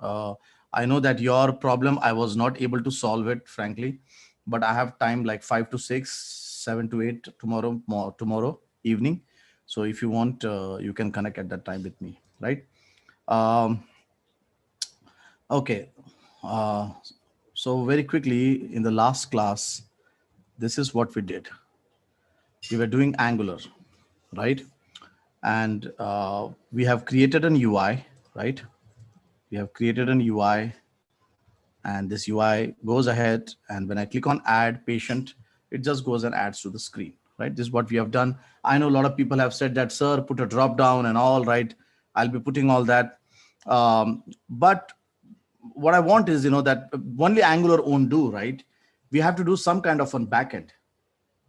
I know that your problem, I was not able to solve it, frankly, but I have time like 5 to 6, 7 to 8 tomorrow evening. So if you want, you can connect at that time with me, right? Um, okay. Uh, so very quickly, in the last class, this is what we did. We were doing Angular, right? And we have created an UI, right? We have created an UI, and this UI goes ahead, and when I click on add patient, it just goes and adds to the screen, right? This is what we have done. I know a lot of people have said that, sir, put a drop down and all, right? I'll be putting all that. But what I want is, that only Angular won't do, right? We have to do some kind of a backend.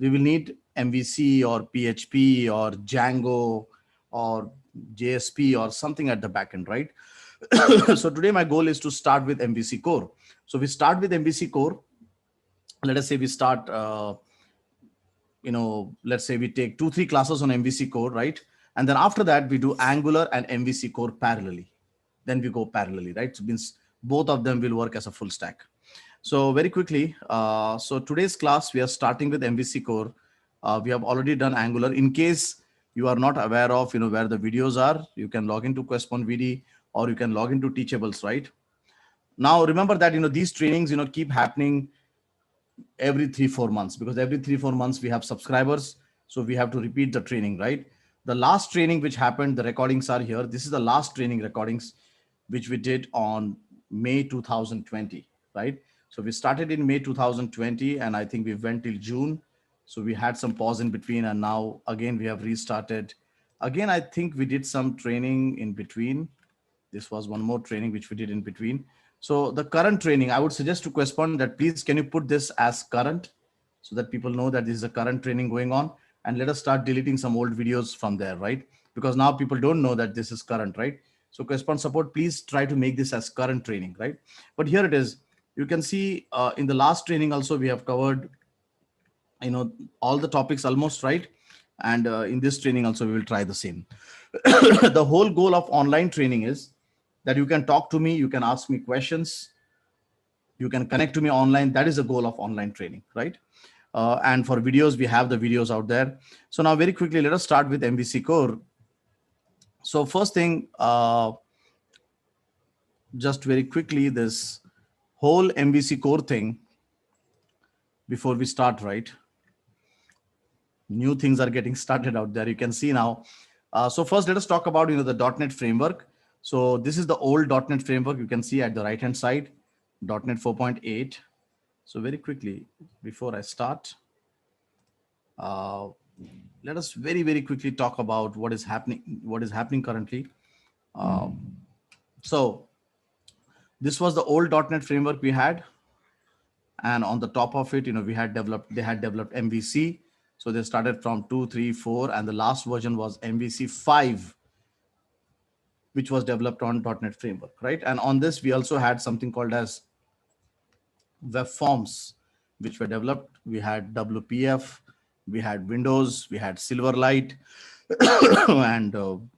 We will need MVC or PHP or Django or JSP or something at the backend, right? So today my goal is to start with MVC core. So we start with MVC core. Let us say we start, let's say we take 2 3 classes on MVC core, right? And then after that we do Angular and MVC core parallelly. Then we go parallelly, right? So means both of them will work as a full stack. So very quickly, so today's class, we are starting with MVC core. We have already done Angular. In case you are not aware of, where the videos are, you can log into Questpon VD, or you can log into Teachables, right? Now, remember that, these trainings, keep happening every 3 4 months, because every 3 4 months we have subscribers. So we have to repeat the training, right? The last training which happened, the recordings are here. This is the last training recordings which we did on May 2020, right? So we started in May 2020, and I think we went till June. So we had some pause in between, and now again we have restarted. Again, I think we did some training in between. This was one more training which we did in between. So the current training, I would suggest to Questpon that please can you put this as current, so that people know that this is a current training going on, and let us start deleting some old videos from there, right? Because now people don't know that this is current, right? So Questpon support, please try to make this as current training, right? But here it is. You can see in the last training also we have covered, all the topics almost, right? And in this training also we will try the same. The whole goal of online training is that you can talk to me, you can ask me questions, you can connect to me online. That is the goal of online training, right? And for videos, we have the videos out there. So now very quickly, let us start with MVC core. So first thing, just very quickly, this whole MVC core thing, before we start, right? New things are getting started out there. You can see now. So first, let us talk about, the .NET framework. So this is the old .NET framework. You can see at the right-hand side, .NET 4.8. So very quickly, before I start, let us very, very quickly talk about what is happening currently. So this was the old .NET framework we had. And on the top of it, they had developed MVC. So they started from 2, 3, 4, and the last version was MVC 5, which was developed on .NET framework, right? And on this, we also had something called as web forms, which were developed. We had WPF, we had Windows, we had Silverlight, and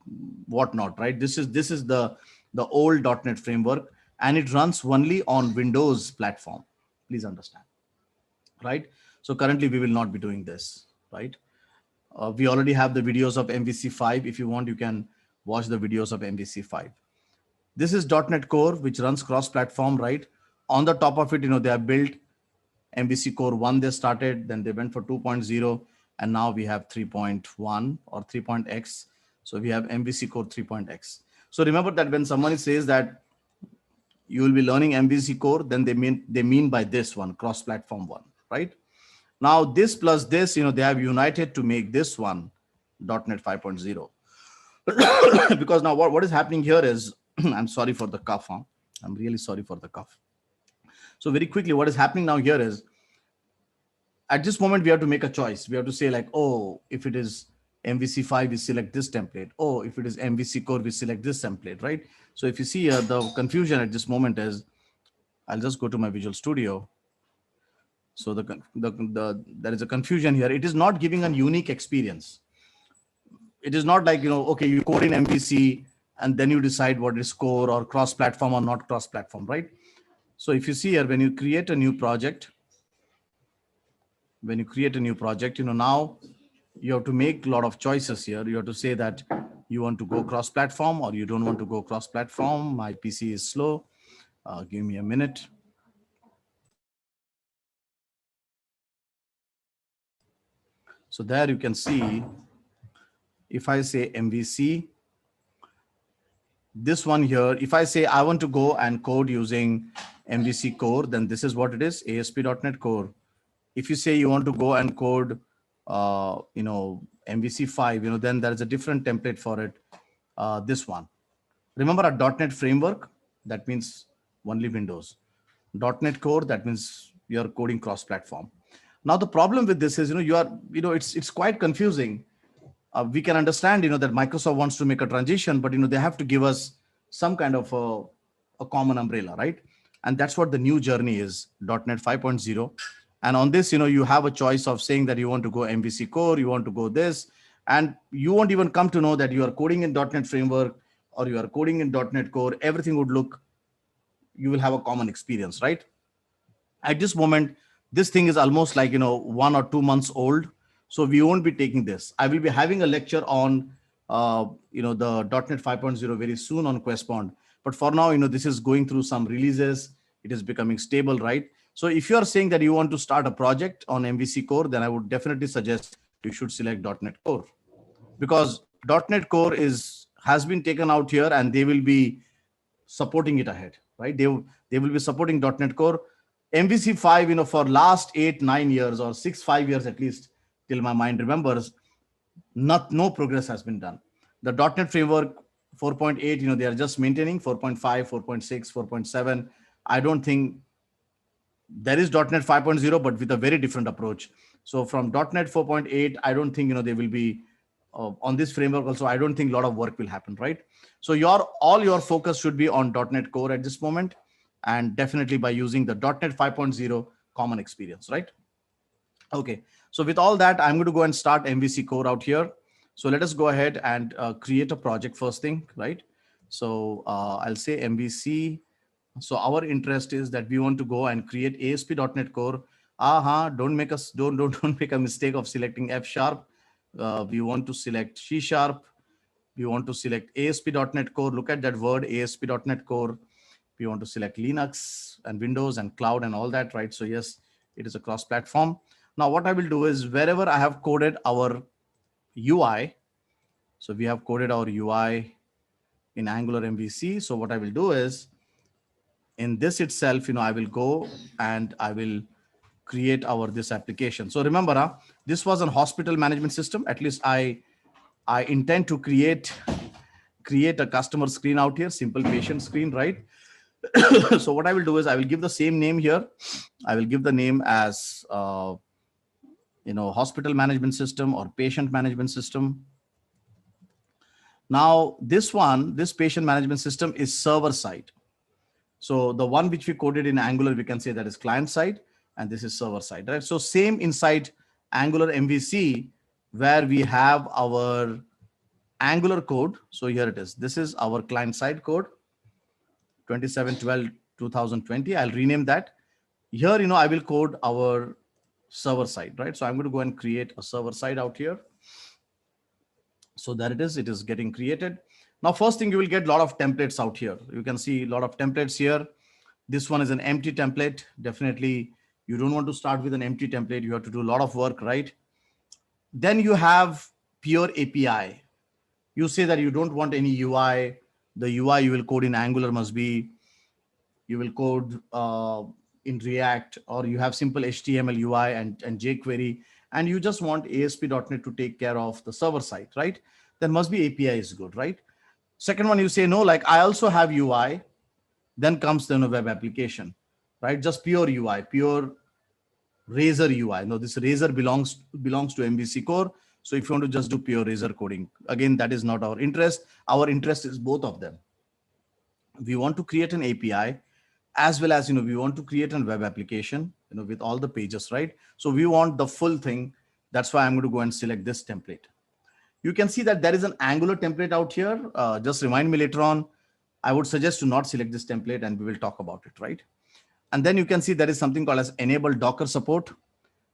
whatnot, right? This is the old .NET framework, and it runs only on Windows platform. Please understand, right? So currently we will not be doing this, right? We already have the videos of MVC 5. If you want, you can watch the videos of MVC 5. This is .NET Core, which runs cross-platform, right? On the top of it, they have built MVC Core 1 they started, then they went for 2.0, and now we have 3.1 or 3.x. So we have MVC Core 3.x. So remember that when someone says that you will be learning MVC Core, then they mean by this one, cross-platform one, right? Now this plus this, they have united to make this one .NET 5.0. Because now what is happening here is, I'm sorry for the cough. I'm really sorry for the cough. So very quickly, what is happening now here is, at this moment, we have to make a choice. We have to say like, oh, if it is MVC 5, we select this template. Oh, if it is MVC Core, we select this template, right? So if you see here, the confusion at this moment is, I'll just go to my Visual Studio. So there is a confusion here. It is not giving a unique experience. It is not like, okay, you code in MVC, and then you decide what is core or cross-platform or not cross-platform, right? So if you see here, when you create a new project, now you have to make a lot of choices here. You have to say that you want to go cross-platform or you don't want to go cross-platform. My PC is slow. Give me a minute. So there you can see, if I say MVC, this one here, if I say I want to go and code using MVC core, then this is what it is, ASP.NET Core. If you say you want to go and code, MVC 5, then there is a different template for it. This one. Remember a .NET framework, that means only Windows. .NET Core, that means you're coding cross-platform. Now the problem with this is, it's quite confusing. We can understand, that Microsoft wants to make a transition, but they have to give us some kind of a common umbrella, right? And that's what the new journey is, .NET 5.0. And on this, you have a choice of saying that you want to go MVC core, you want to go this, and you won't even come to know that you are coding in .NET framework or you are coding in .NET core. Everything would look, you will have a common experience, right? At this moment, this thing is almost like 1 or 2 months old, so we won't be taking this. I will be having a lecture on the .NET 5.0 very soon on Questpond, but for now, this is going through some releases. It is becoming stable, right? So if you are saying that you want to start a project on MVC core, then I would definitely suggest you should select .NET core, because .NET core has been taken out here and they will be supporting it ahead, right? They will be supporting .NET Core. MVC 5, for last 8-9 years or 6-5 years at least, till my mind remembers, no progress has been done. The .NET Framework 4.8, they are just maintaining 4.5, 4.6, 4.7. I don't think there is .NET 5.0, but with a very different approach. So from .NET 4.8, I don't think they will be on this framework. Also, I don't think a lot of work will happen, right? So all your focus should be on .NET Core at this moment, and definitely by using the .NET 5.0 common experience, right? Okay. So with all that, I'm going to go and start MVC Core out here. So let us go ahead and create a project first thing, right? So I'll say MVC. So our interest is that we want to go and create ASP.NET Core. Don't make a mistake of selecting F sharp. We want to select C sharp. We want to select ASP.NET Core. Look at that word, ASP.NET Core. We want to select Linux and Windows and cloud and all that, right? So yes, it is a cross-platform. Now what I will do is, wherever I have coded our UI, so we have coded our UI in Angular MVC. So what I will do is, in this itself, I will go and I will create this application. So remember, this was a hospital management system. At least I intend to create a customer screen out here, simple patient screen, right? So what I will do is I will give the same name here. I will give the name as hospital management system or patient management system. Now this patient management system is server side. So the one which we coded in Angular, we can say that is client side, and this is server side, right? So same inside Angular MVC, where we have our Angular code. So here it is. This is our client side code, 27/12/2020. I'll rename that. Here, I will code our server side, right? So I'm going to go and create a server side out here. So there it is getting created. Now, first thing, you will get a lot of templates out here. You can see a lot of templates here. This one is an empty template. Definitely, you don't want to start with an empty template. You have to do a lot of work, right? Then you have pure API. You say that you don't want any UI. The UI you will code in Angular must be, you will code in React, or you have simple HTML UI and jQuery, and you just want ASP.NET to take care of the server side, right? Then must be API is good, right? Second one, you say, no, like I also have UI. Then comes the web application, right? Just pure UI, pure Razor UI. No, this Razor belongs to MVC Core. So if you want to just do pure Razor coding, again, that is not our interest. Our interest is both of them. We want to create an API, as well as, we want to create a web application, with all the pages, right? So we want the full thing. That's why I'm going to go and select this template. You can see that there is an Angular template out here. Just remind me later on. I would suggest to not select this template and we will talk about it, right? And then you can see there is something called as enable Docker support.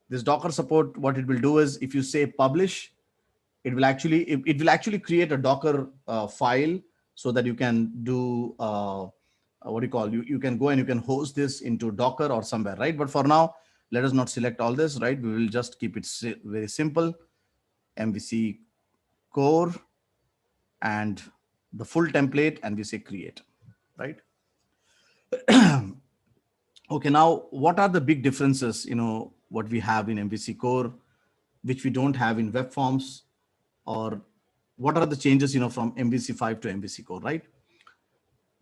This Docker support, what it will do is if you say publish, it will actually create a Docker file so that you can do what do you call, you can go and you can host this into Docker or somewhere, right? But for now, let us not select all this, right? We will just keep it very simple. MVC core and the full template, and we say create, right? Okay, now what are the big differences, what we have in MVC core, which we don't have in web forms, or what are the changes, from MVC 5 to MVC core, right?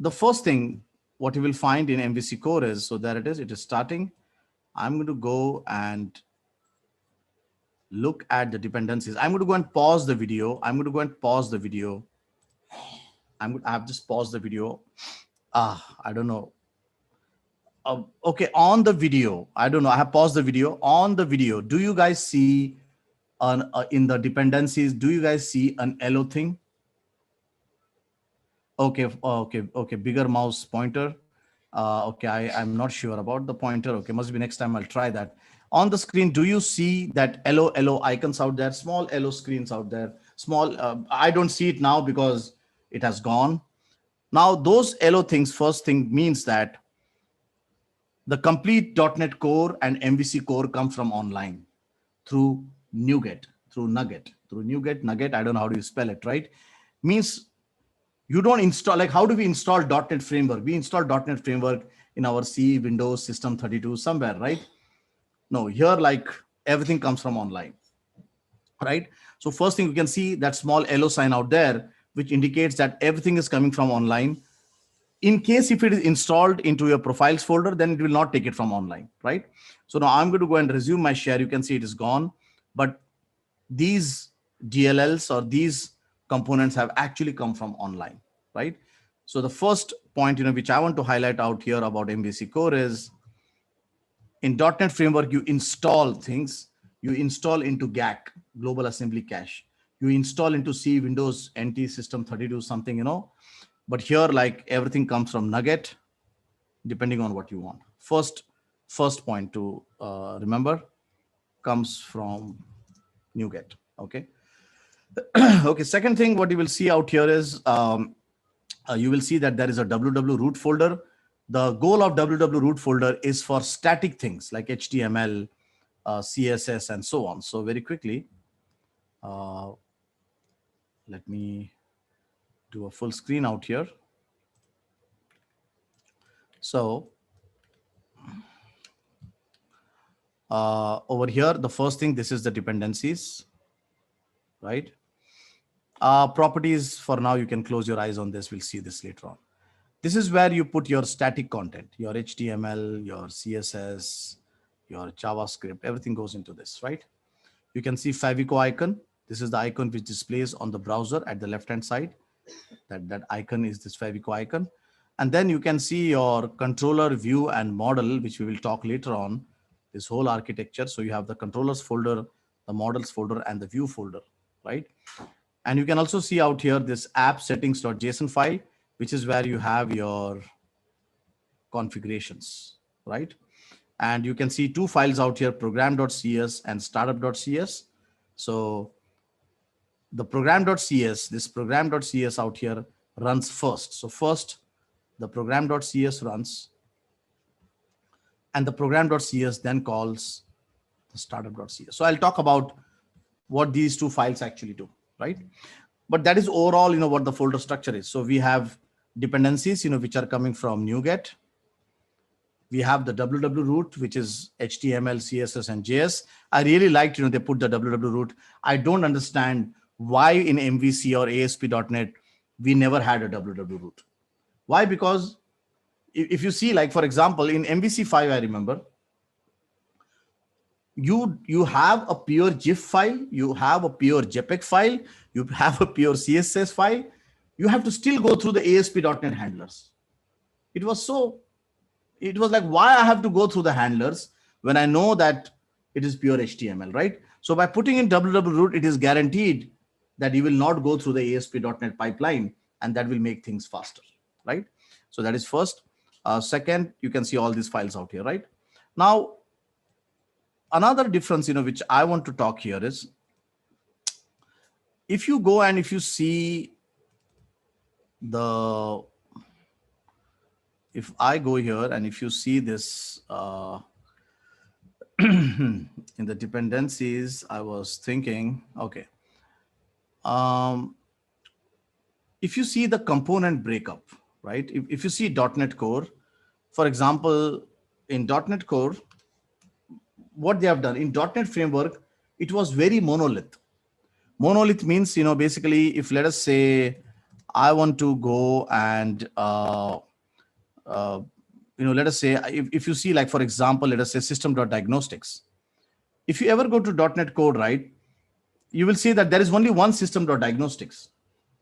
The first thing, what you will find in MVC core is, so there it is starting. I'm going to go and look at the dependencies. I'm going to go and pause the video. I have just paused the video. I don't know. Okay, on the video, I don't know. I have paused the video. On the video, do you guys see in the dependencies, do you guys see an LO thing? Okay. Bigger mouse pointer. Okay, I'm not sure about the pointer. Okay, must be next time I'll try that. On the screen, do you see that LO icons out there? Small LO screens out there. Small. I don't see it now because it has gone. Now those LO things, first thing means that the complete .NET Core and MVC core come from online through NuGet, through NuGet. I don't know how do you spell it, right? Means you don't install, like how do we install .NET Framework? We install .NET Framework in our C, Windows, System 32, somewhere, right? No, here like everything comes from online, right? So first thing you can see that small LO sign out there, which indicates that everything is coming from online. In case if it is installed into your profiles folder, then it will not take it from online, right? So now I'm going to go and resume my share. You can see it is gone, but these DLLs or these components have actually come from online, right? So the first point, which I want to highlight out here about MVC core is in .NET Framework, you install things. You install into GAC, Global Assembly Cache. You install into C, Windows, NT, System 32, something, But here, like everything comes from NuGet, depending on what you want. First point to remember comes from NuGet. Okay. Okay. Second thing, what you will see out here is you will see that there is a www root folder. The goal of www root folder is for static things like HTML, CSS, and so on. So very quickly, let me do a full screen out here. So over here, the first thing, this is the dependencies, right? Properties, for now, you can close your eyes on this. We'll see this later on. This is where you put your static content, your HTML, your CSS, your JavaScript, everything goes into this, right? You can see favicon icon. This is the icon which displays on the browser at the left-hand side. That icon is this favicon icon. And then you can see your controller view and model, which we will talk later on, this whole architecture. So you have the controllers folder, the models folder, and the view folder, right? And you can also see out here this app settings.json file, which is where you have your configurations, right? And you can see two files out here, program.cs and startup.cs. So the program.cs, this program.cs out here runs first. So first the program.cs runs, and the program.cs then calls the startup.cs. So I'll talk about what these two files actually do, right? But that is overall, what the folder structure is. So we have dependencies, which are coming from NuGet. We have the www root, which is HTML, CSS, and JS. I really liked, they put the www root. I don't understand why in MVC or ASP.NET, we never had a www root. Why? Because if you see, like, for example, in MVC 5, I remember, you have a pure GIF file, you have a pure JPEG file, you have a pure CSS file. You have to still go through the ASP.NET handlers. It was like, why I have to go through the handlers when I know that it is pure HTML, right? So by putting in www root, it is guaranteed that you will not go through the ASP.NET pipeline, and that will make things faster, right? So that is first. Second, you can see all these files out here, right? Now, another difference, which I want to talk here is, if you go and if you see the, if I go here and if you see this in the dependencies, I was thinking, okay, if you see the component breakup, right? If you see .NET Core, for example, in .NET Core, what they have done in .NET Framework, it was very monolith. Monolith means, basically, if let us say I want to go and let us say, if you see, like, for example, let us say system.diagnostics. If you ever go to .NET Code, right, you will see that there is only one system.diagnostics.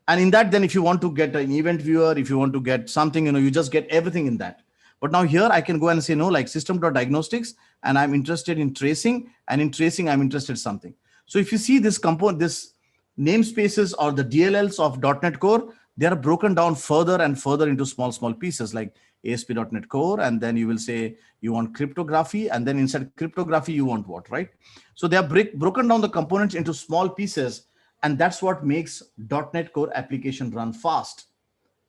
And in that, then if you want to get an event viewer, if you want to get something, you just get everything in that. But now here I can go and say, no, like system.diagnostics, and I'm interested in tracing, and in tracing, I'm interested in something. So if you see this component, this namespaces or the DLLs of .NET Core, they are broken down further and further into small pieces like ASP.NET Core, and then you will say you want cryptography, and then inside cryptography you want what, right? So they are broken down the components into small pieces, and that's what makes .NET Core application run fast.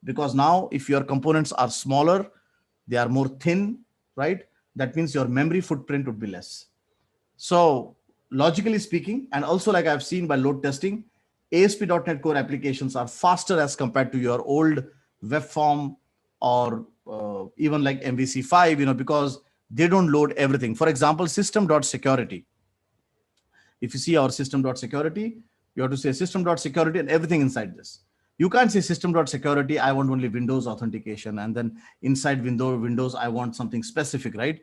Because now if your components are smaller, they are more thin, right? That means your memory footprint would be less. So logically speaking, and also like I've seen by load testing, ASP.NET Core applications are faster as compared to your old web form or even like MVC5, because they don't load everything. For example, system.security. If you see our system.security, you have to say system.security and everything inside this. You can't say system.security, I want only Windows authentication, and then inside Windows, I want something specific, right?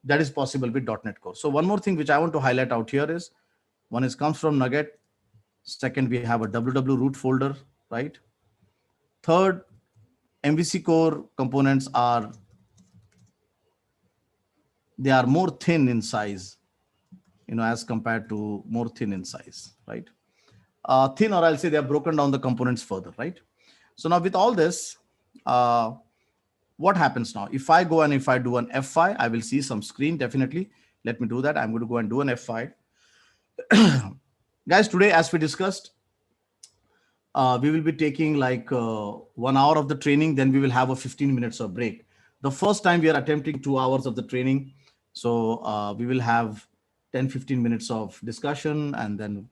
That is possible with .NET Core. So one more thing which I want to highlight out here is, one is comes from NuGet. Second, we have a www root folder, right? Third, MVC Core components they are more thin in size, as compared to more thin in size, right? Thin, or I'll say they have broken down the components further, right? So now with all this, what happens now? If I go and if I do an F5, I will see some screen, definitely. Let me do that. I'm going to go and do an F5. Guys, today, as we discussed, we will be taking like 1 hour of the training, then we will have a 15 minutes of break. The first time we are attempting 2 hours of the training. So we will have 10-15 minutes of discussion and then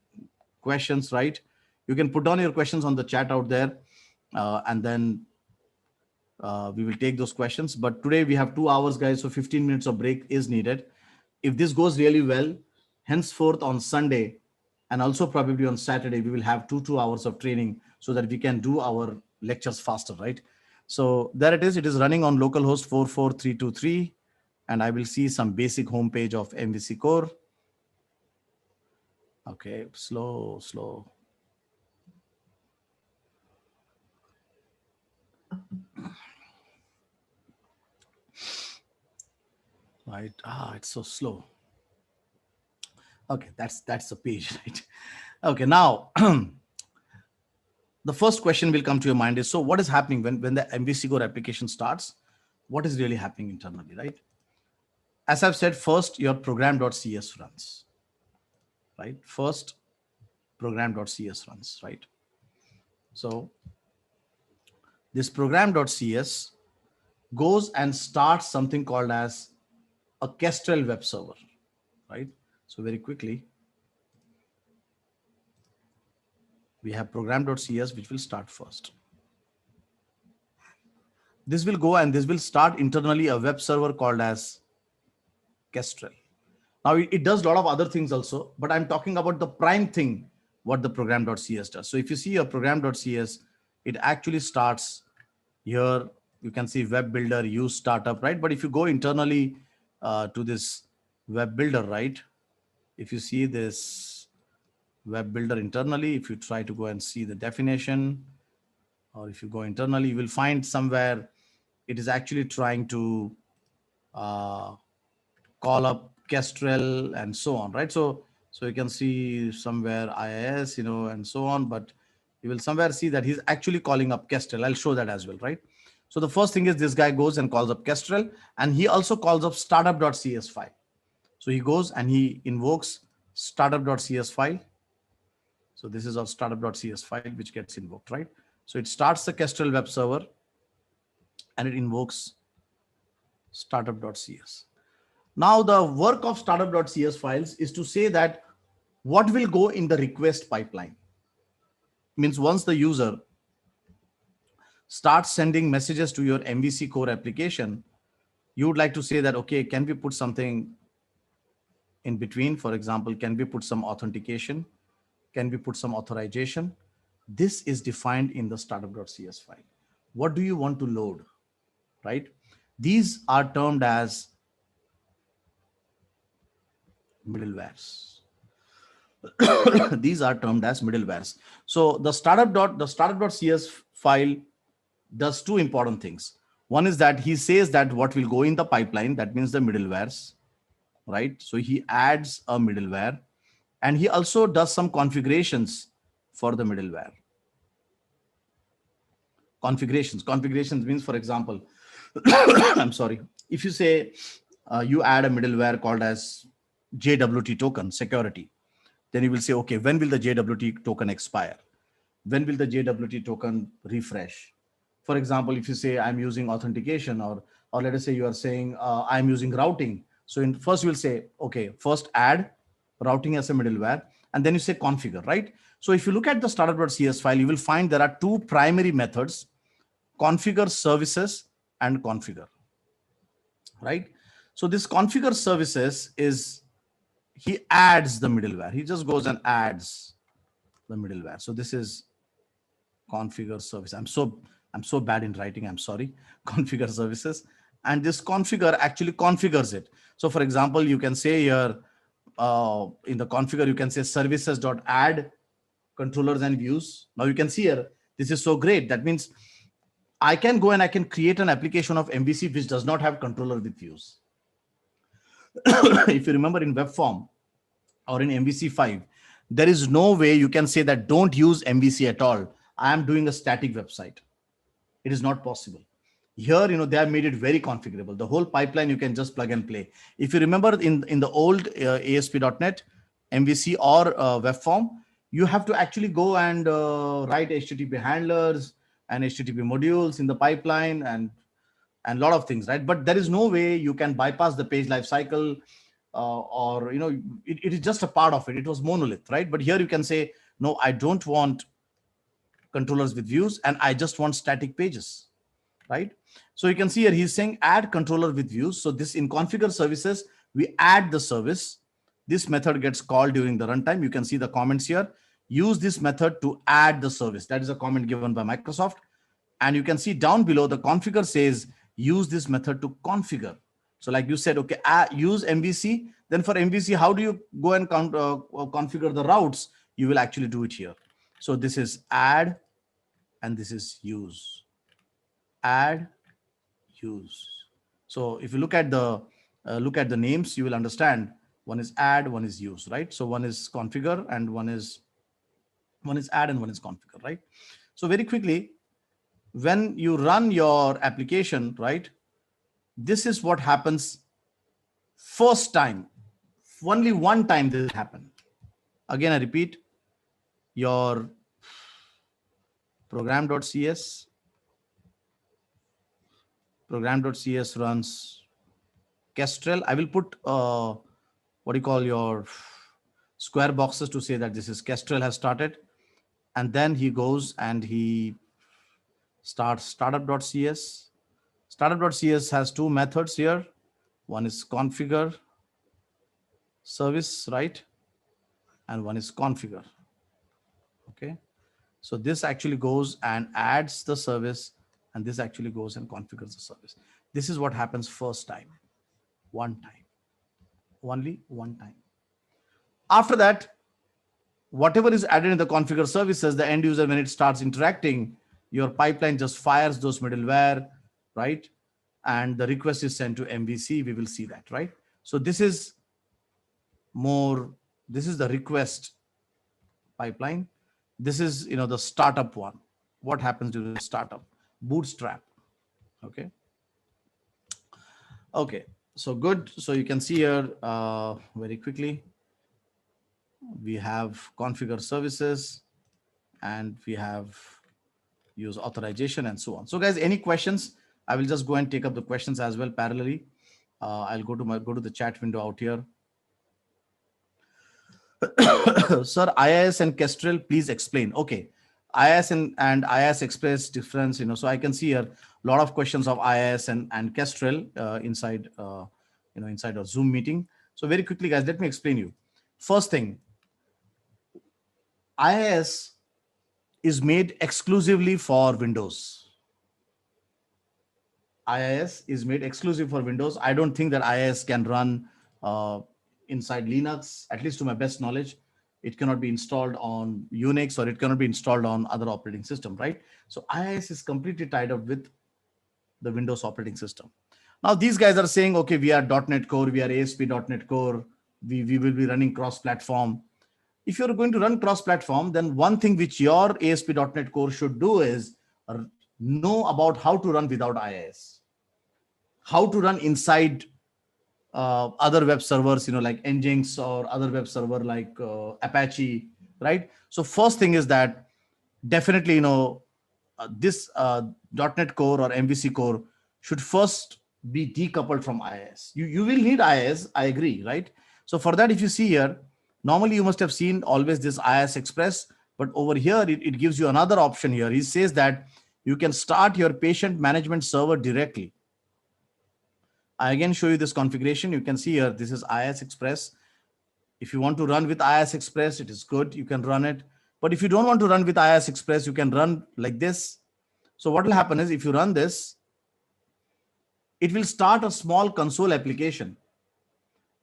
questions, right? You can put down your questions on the chat out there, and then we will take those questions. But today we have 2 hours, guys, so 15 minutes of break is needed. If this goes really well, henceforth on Sunday and also probably on Saturday, we will have 2 hours of training so that we can do our lectures faster, right? So there it is. It is running on localhost 44323, and I will see some basic homepage of MVC Core. Okay, slow. Right. It's so slow. Okay, that's the page, right? Okay, now the first question will come to your mind is, so what is happening when the MVC Core application starts? What is really happening internally, right? As I've said, first your program.cs runs, right? First program.cs runs, right? So this program.cs goes and starts something called as a Kestrel web server, right? So very quickly, we have program.cs, which will start first. This will go and this will start internally a web server called as Kestrel. Now it does a lot of other things also, but I'm talking about the prime thing, what the program.cs does. So if you see your program.cs, it actually starts here. You can see web builder, use startup, right? But if you go internally to this web builder, right? If you see this web builder internally, if you try to go and see the definition, or if you go internally, you will find somewhere it is actually trying to call up Kestrel and so on, right? So So you can see somewhere IIS, and so on, but you will somewhere see that he's actually calling up Kestrel. I'll show that as well, right? So the first thing is this guy goes and calls up Kestrel, and he also calls up startup.cs file. So he goes and he invokes startup.cs file. So this is our startup.cs file, which gets invoked, right? So it starts the Kestrel web server and it invokes startup.cs. Now the work of startup.cs files is to say that what will go in the request pipeline. Means once the user starts sending messages to your MVC core application, you would like to say that, okay, can we put something in between? For example, can we put some authentication? Can we put some authorization? This is defined in the startup.cs file. What do you want to load, right? These are termed as middlewares. These are termed as middlewares. So the startup.cs file does two important things. One is that he says that what will go in the pipeline, that means the middlewares, right? So he adds a middleware, and he also does some configurations for the middleware. Configurations means, for example, I'm sorry, if you say you add a middleware called as JWT token security, then you will say, okay, when will the JWT token expire? When will the JWT token refresh? For example, if you say I'm using authentication, or let us say you are saying I'm using routing. So in first you will say, okay, first add routing as a middleware, and then you say configure, right? So if you look at the startup.cs file, you will find there are two primary methods: configure services and configure, right? So this configure services is, he adds the middleware. He just goes and adds the middleware. So this is configure service. I'm so bad in writing, I'm sorry. Configure services, and this configure actually configures it. So for example, you can say here in the configure, you can say services.add controllers and views. Now you can see here, this is so great. That means I can go and I can create an application of MVC which does not have controller with views. If you remember in webform or in MVC5, there is no way you can say that don't use MVC at all. I am doing a static website. It is not possible. Here, they have made it very configurable. The whole pipeline you can just plug and play. If you remember in the old ASP.NET, MVC or webform, you have to actually go and write HTTP handlers and HTTP modules in the pipeline and a lot of things, right? But there is no way you can bypass the page lifecycle, or it is just a part of it. It was monolith, right? But here you can say, no, I don't want controllers with views, and I just want static pages, right? So you can see here he's saying add controller with views. So this, in configure services, we add the service. This method gets called during the runtime. You can see the comments here. Use this method to add the service. That is a comment given by Microsoft. And you can see down below, the configure says use this method to configure. So like you said, okay, use MVC. Then for MVC, how do you go and configure the routes? You will actually do it here. So this is add, and this is use. Add, use. So if you look at the names, you will understand one is add, one is use, right? So one is configure, and one is add, and one is configure, right? So very quickly, when you run your application, right, this is what happens first time. Only one time this happen. Again, I repeat, your program.cs runs Kestrel. I will put what do you call your square boxes to say that this is Kestrel has started. And then he goes and he starts startup.cs. Startup.cs has two methods here. One is configure service, right? And one is configure. Okay. So this actually goes and adds the service, and this actually goes and configures the service. This is what happens first time, one time, only one time. After that, whatever is added in the configure services, the end user, when it starts interacting, your pipeline just fires those middleware, right? And the request is sent to MVC. We will see that, right? So this is more This is the request pipeline. This is, the startup one. What happens during the startup? Bootstrap. Okay. Okay. So good. So you can see here very quickly, we have configure services and we have use authorization and so on. So guys, any questions? I will just go and take up the questions as well parallelly. I'll go to the chat window out here. Sir, IIS and Kestrel, please explain. Okay, IIS and IIS Express difference. So I can see here a lot of questions of IIS and Kestrel inside inside our Zoom meeting. So very quickly, guys, let me explain you. First thing, IIS is made exclusively for Windows. IIS is made exclusive for Windows. I don't think that IIS can run inside Linux, at least to my best knowledge. It cannot be installed on Unix or it cannot be installed on other operating system, right? So IIS is completely tied up with the Windows operating system. Now these guys are saying, okay, we are .NET Core, we are ASP.NET Core, we will be running cross-platform. If you're going to run cross-platform, then one thing which your ASP.NET Core should do is know about how to run without IIS, how to run inside other web servers, like Nginx or other web server like Apache, right? So first thing is that definitely, this .NET Core or MVC Core should first be decoupled from IIS. You will need IIS, I agree, right? So for that, if you see here, normally you must have seen always this IIS Express, but over here, it gives you another option here. He says that you can start your patient management server directly. I again show you this configuration. You can see here, this is IIS Express. If you want to run with IIS Express, it is good. You can run it. But if you don't want to run with IIS Express, you can run like this. So what will happen is if you run this, it will start a small console application.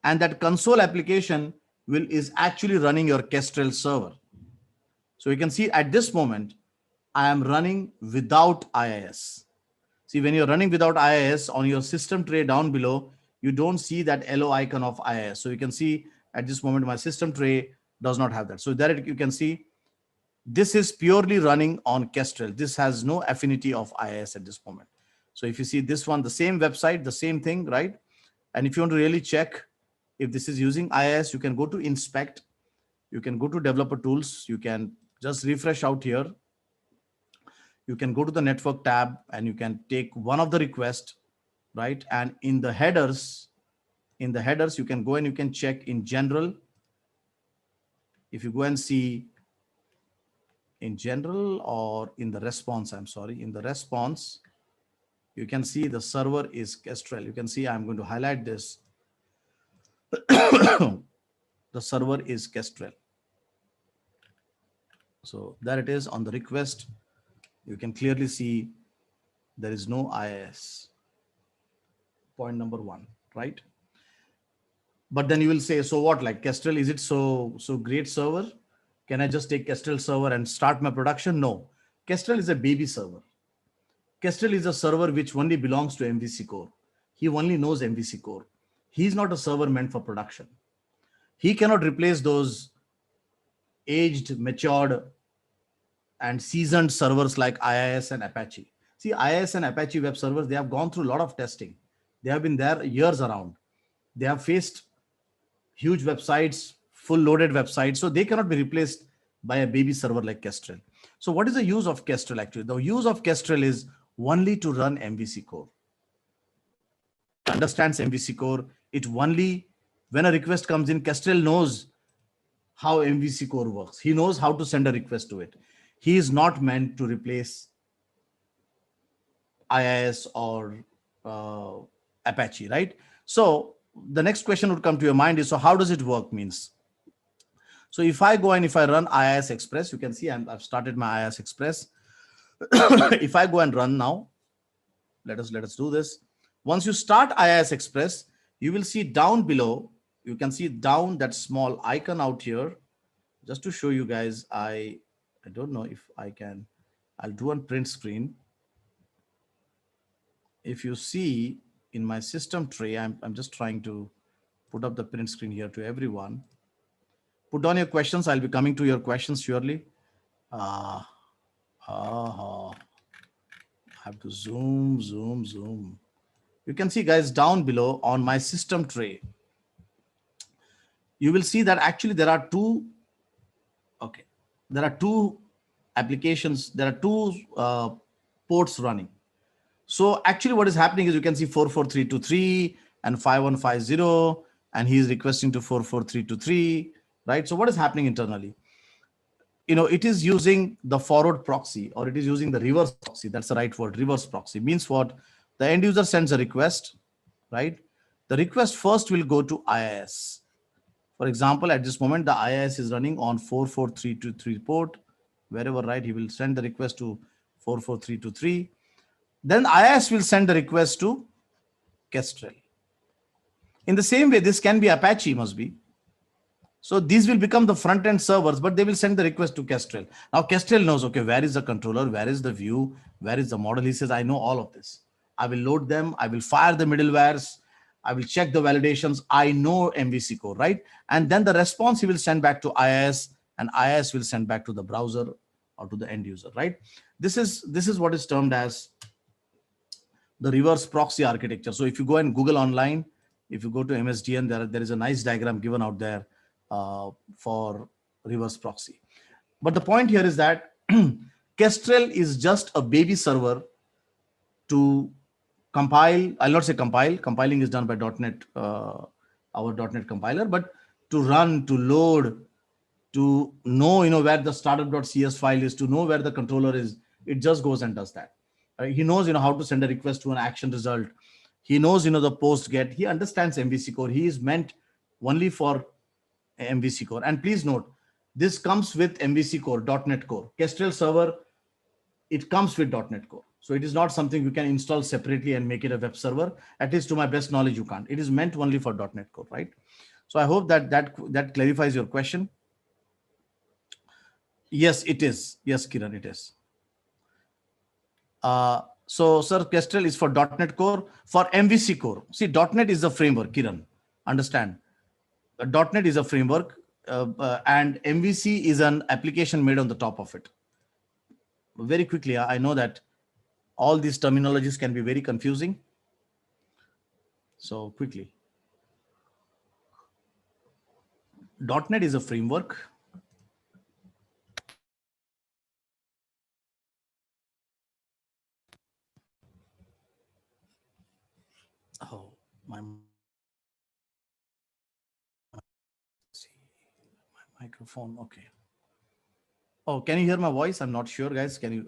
And that console application is actually running your Kestrel server. So you can see at this moment, I am running without IIS. See, when you're running without IIS on your system tray down below, you don't see that yellow icon of IIS. So you can see at this moment, my system tray does not have that. So there you can see this is purely running on Kestrel. This has no affinity of IIS at this moment. So if you see this one, the same website, the same thing, right? And if you want to really check if this is using IIS, you can go to inspect. You can go to developer tools. You can just refresh out here. You can go to the network tab and you can take one of the requests, right? And in the headers, you can go and you can check in general. If you go and see in general or in the response, I'm sorry, in the response, you can see the server is Kestrel. You can see I'm going to highlight this. The server is Kestrel. So there it is on the request. You can clearly see there is no IIS. Point number one, right? But then you will say, so what, like Kestrel, is it so great server? Can I just take Kestrel server and start my production? No, Kestrel is a baby server. Kestrel is a server which only belongs to MVC Core. He only knows MVC Core. He's not a server meant for production. He cannot replace those aged, matured, and seasoned servers like IIS and Apache. See, IIS and Apache web servers, they have gone through a lot of testing. They have been there years around. They have faced huge websites, full loaded websites. So they cannot be replaced by a baby server like Kestrel. So what is the use of Kestrel actually? The use of Kestrel is only to run MVC Core. It understands MVC Core. It only, when a request comes in, Kestrel knows how MVC Core works. He knows how to send a request to it. He is not meant to replace IIS or Apache, right? So the next question would come to your mind is, so how does it work means? So if I go and if I run IIS Express, you can see I've started my IIS Express. If I go and run now, let us do this. Once you start IIS Express, you will see down below, you can see down that small icon out here. Just to show you guys, I don't know if I can, I'll do on print screen. If you see in my system tray, I'm just trying to put up the print screen here to everyone. Put down your questions. I'll be coming to your questions surely. Uh, I have to zoom. You can see, guys, down below on my system tray, you will see that actually there are two. Okay, there are two applications. There are two ports running. So actually what is happening is you can see 44323 and 5150, and he is requesting to 44323, right? So what is happening internally? It is using the forward proxy, or it is using the reverse proxy. That's the right word. Reverse proxy means what? The end user sends a request, right? The request first will go to IIS. For example, at this moment, the IIS is running on 44323 port. Wherever, right, he will send the request to 44323. Then IIS will send the request to Kestrel. In the same way, this can be Apache, must be. So these will become the front end servers, but they will send the request to Kestrel. Now Kestrel knows, okay, where is the controller? Where is the view? Where is the model? He says, I know all of this. I will load them. I will fire the middlewares. I will check the validations. I know MVC core, right? And then the response he will send back to IIS, and IIS will send back to the browser or to the end user, right? This is what is termed as the reverse proxy architecture. So if you go and Google online, if you go to MSDN, there is a nice diagram given out there for reverse proxy. But the point here is that Kestrel is just a baby server to compile. I'll not say compile. Compiling is done by .NET, our .NET compiler, but to run, to load, to know, where the startup.cs file is, to know where the controller is. It just goes and does that. He knows, how to send a request to an action result. He knows, the post get. He understands MVC core. He is meant only for MVC core. And please note, this comes with MVC core, .NET core. Kestrel server, it comes with .NET core. So it is not something you can install separately and make it a web server. At least to my best knowledge, you can't. It is meant only for .NET core, right? So I hope that clarifies your question. Yes, it is. Yes, Kiran, it is. So, sir, Kestrel is for .NET Core. For MVC Core, see, .NET is the framework, Kiran. Understand? .NET is a framework, and MVC is an application made on the top of it. Very quickly, I know that all these terminologies can be very confusing. So, quickly. .NET is a framework. Oh, my microphone. Okay. Oh, can you hear my voice? I'm not sure, guys. Can you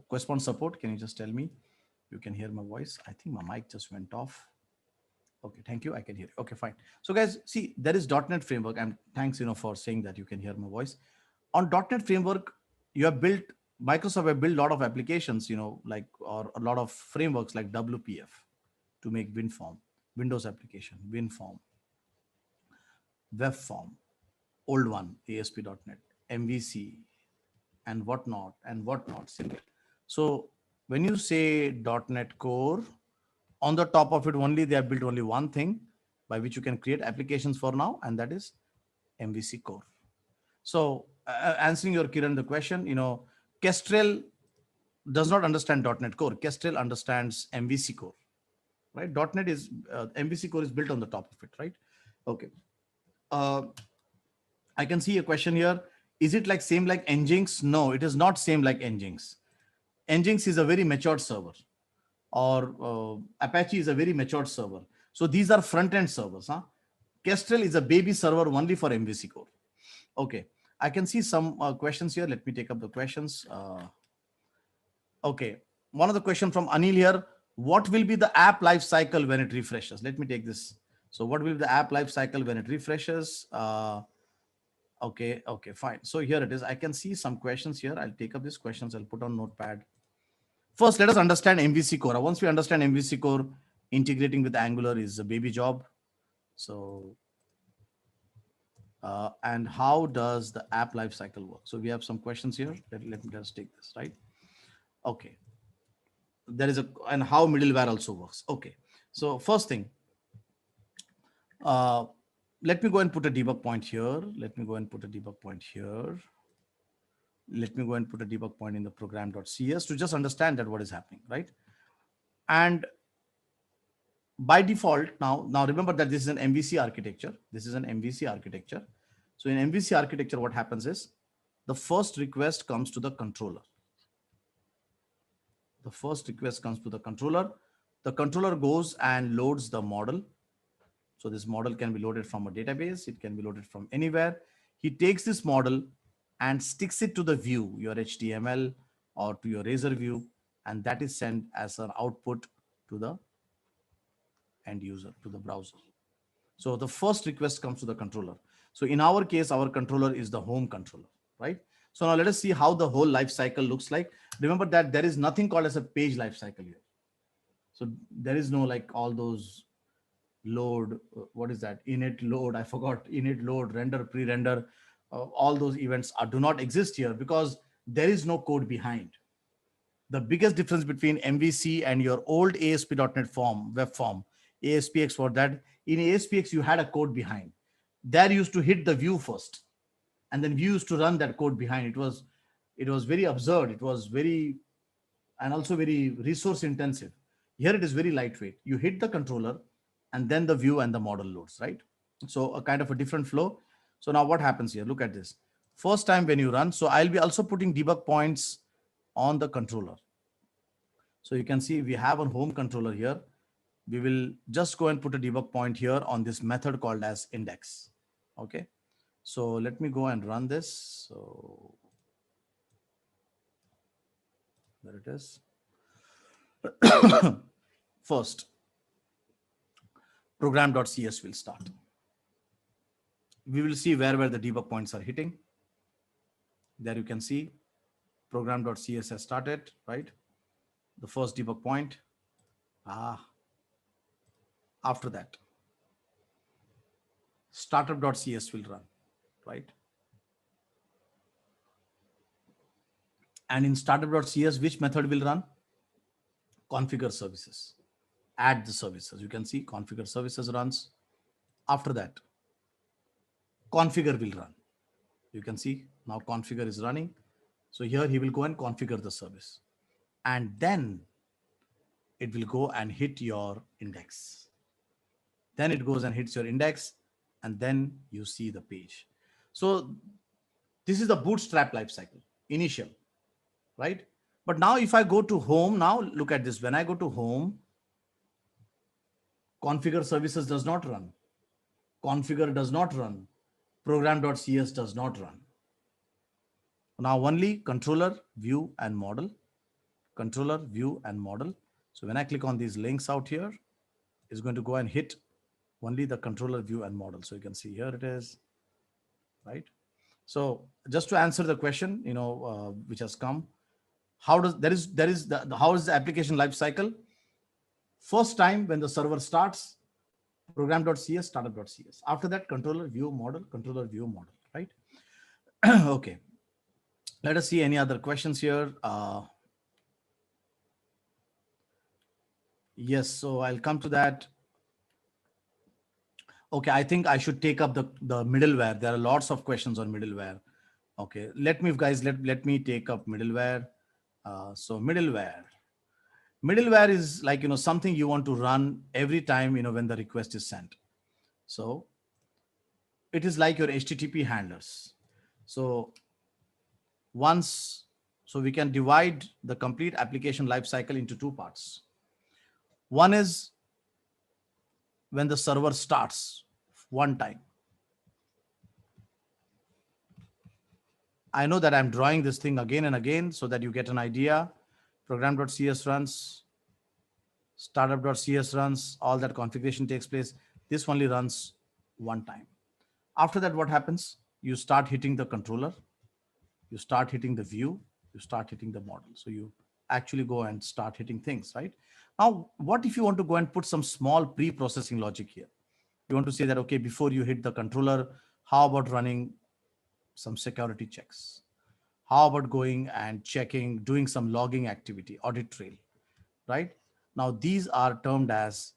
correspond support? Can you just tell me you can hear my voice? I think my mic just went off. Okay, thank you. I can hear you. Okay, fine. So, guys, see, there is .NET framework, and thanks, for saying that you can hear my voice. On .NET framework, you have built Microsoft have built a lot of applications, like, or a lot of frameworks like WPF to make WinForm, Windows application, WinForm, WebForm, old one, ASP.NET, MVC, and whatnot, and whatnot. So when you say .NET Core, on the top of it only, they have built only one thing by which you can create applications for now, and that is MVC Core. So answering your Kiran the question, Kestrel does not understand .NET Core. Kestrel understands MVC Core, right? .NET is MVC Core is built on the top of it, right? Okay. I can see a question here. Is it like same like Nginx? No, it is not same like Nginx. Nginx is a very matured server, or Apache is a very matured server. So these are front-end servers. Kestrel is a baby server only for MVC Core. Okay, I can see some questions here. Let me take up the questions. Okay, one of the question from Anil here. What will be the app life cycle when it refreshes? Let me take this. So what will be the app life cycle when it refreshes? Okay, fine. So here it is. I can see some questions here. I'll take up these questions. I'll put on Notepad. First, let us understand MVC Core. Once we understand MVC Core, integrating with Angular is a baby job. So, and how does the app lifecycle work? So we have some questions here. Let me just take this, right? Okay. There is and how middleware also works. Okay. So first thing, let me go and put a debug point here. Let me go and put a debug point here. Let me go and put a debug point in the program.cs to just understand that what is happening, right? And by default, now remember that this is an MVC architecture. This is an MVC architecture. So in MVC architecture, what happens is the first request comes to the controller. The first request comes to the controller. The controller goes and loads the model. So this model can be loaded from a database. It can be loaded from anywhere. He takes this model and sticks it to the view, your HTML or to your Razor view, and that is sent as an output to the end user, to the browser. So the first request comes to the controller. So in our case, our controller is the home controller, right? So now let us see how the whole life cycle looks like. Remember that there is nothing called as a page life cycle here. So there is no like all those load, what is that? Init load, I forgot, init load, render, pre-render, all those events do not exist here because there is no code behind. The biggest difference between MVC and your old ASP.NET form, web form, ASPX for that, in ASPX, you had a code behind. There used to hit the view first, and then view used to run that code behind. It was very absurd. It was very, and also very resource intensive. Here it is very lightweight. You hit the controller and then the view and the model loads, right? So a kind of a different flow. So now what happens here? Look at this. First time when you run, so I'll be also putting debug points on the controller. So you can see we have a home controller here. We will just go and put a debug point here on this method called as index. Okay. So let me go and run this. So there it is. First, program.cs will start. We will see where the debug points are hitting. There you can see program.cs has started, right? The first debug point. After that, startup.cs will run, right? And in startup.cs, which method will run? Configure services. Add the services. You can see configure services runs. After that, configure will run. You can see now configure is running. So here he will go and configure the service. And then it will go and hit your index. Then it goes and hits your index, and then you see the page. So this is the bootstrap lifecycle, initial, right? But now if I go to home, now look at this. When I go to home, configure services does not run. Configure does not run. Program.cs does not run. Now only controller, view, and model. Controller, view, and model. So when I click on these links out here, it's going to go and hit only the controller, view, and model. So you can see here it is, right? So just to answer the question, which has come, how is the application life cycle? First time when the server starts, program.cs, startup.cs. After that, controller, view, model, controller, view, model, right? Okay. Let us see any other questions here. Yes, so I'll come to that. Okay, I think I should take up the middleware. There are lots of questions on middleware. Okay, let me take up middleware. So middleware is like, something you want to run every time, when the request is sent. So it is like your HTTP handlers. So we can divide the complete application lifecycle into two parts. One is when the server starts one time. I know that I'm drawing this thing again and again so that you get an idea. Program.cs runs, startup.cs runs, all that configuration takes place. This only runs one time. After that, what happens? You start hitting the controller, you start hitting the view, you start hitting the model. So you actually go and start hitting things, right? Now, what if you want to go and put some small pre-processing logic here? You want to say that, okay, before you hit the controller, how about running some security checks? How about going and checking, doing some logging activity, audit trail, right? Now, these are termed as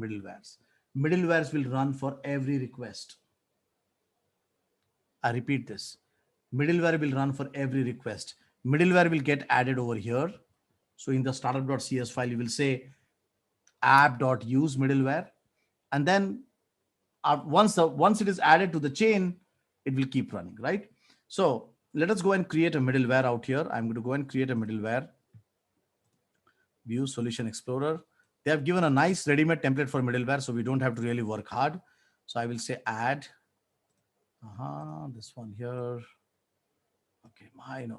middlewares. Middlewares will run for every request. I repeat this. Middleware will run for every request. Middleware will get added over here. So in the startup.cs file, you will say app.use middleware. And then once it is added to the chain, it will keep running, right? So let us go and create a middleware out here. I'm going to go and create a middleware. View Solution Explorer. They have given a nice ready-made template for middleware, so we don't have to really work hard. So I will say add. This one here. Okay,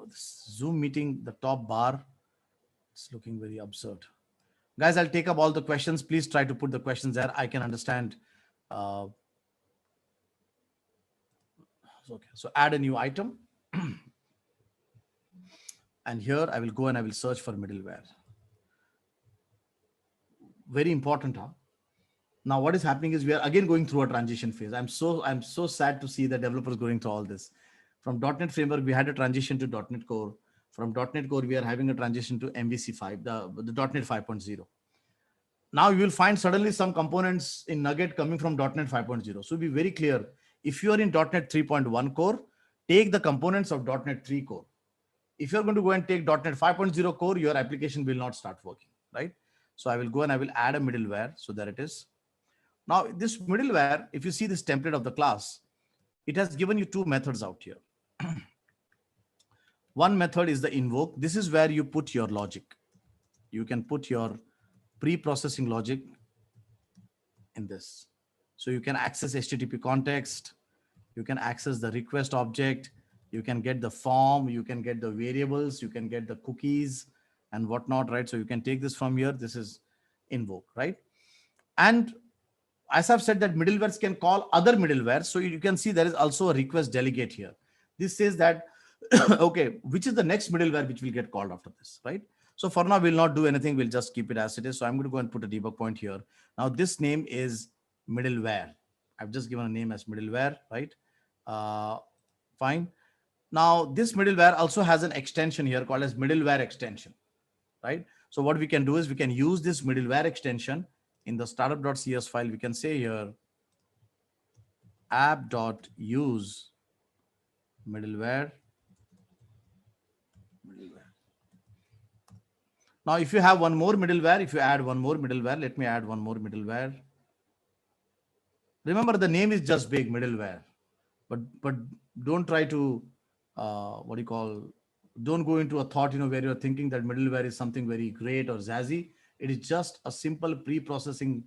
this Zoom meeting, the top bar, it's looking very absurd. Guys, I'll take up all the questions. Please try to put the questions there. I can understand. Okay, so add a new item. And here I will go and I will search for middleware. Very important, huh? Now what is happening is we are again going through a transition phase. I'm so sad to see the developers going through all this. From .NET Framework, we had a transition to .NET Core. From .NET Core, we are having a transition to MVC5, the .NET 5.0. Now you will find suddenly some components in Nugget coming from .NET 5.0. So be very clear. If you are in .NET 3.1 Core, take the components of .NET 3 Core. If you're going to go and take .NET 5.0 Core, your application will not start working, right? So I will go and I will add a middleware. So there it is. Now this middleware, if you see this template of the class, it has given you two methods out here. One method is the invoke. This is where you put your logic. You can put your pre-processing logic in this. So you can access HTTP context. You can access the request object. You can get the form. You can get the variables. You can get the cookies and whatnot, right? So you can take this from here. This is invoke, right? And as I've said that middlewares can call other middlewares. So you can see there is also a request delegate here. This says that, okay, which is the next middleware which will get called after this, right? So for now, we'll not do anything. We'll just keep it as it is. So I'm going to go and put a debug point here. Now this name is middleware. I've just given a name as middleware, right? Fine. Now this middleware also has an extension here called as middleware extension, right? So what we can do is we can use this middleware extension in the startup.cs file. We can say here app.use middleware. Now, if you have one more middleware, if you add one more middleware, let me add one more middleware. Remember, the name is just big middleware, but don't try to don't go into a thought where you're thinking that middleware is something very great or zazzy. It is just a simple pre-processing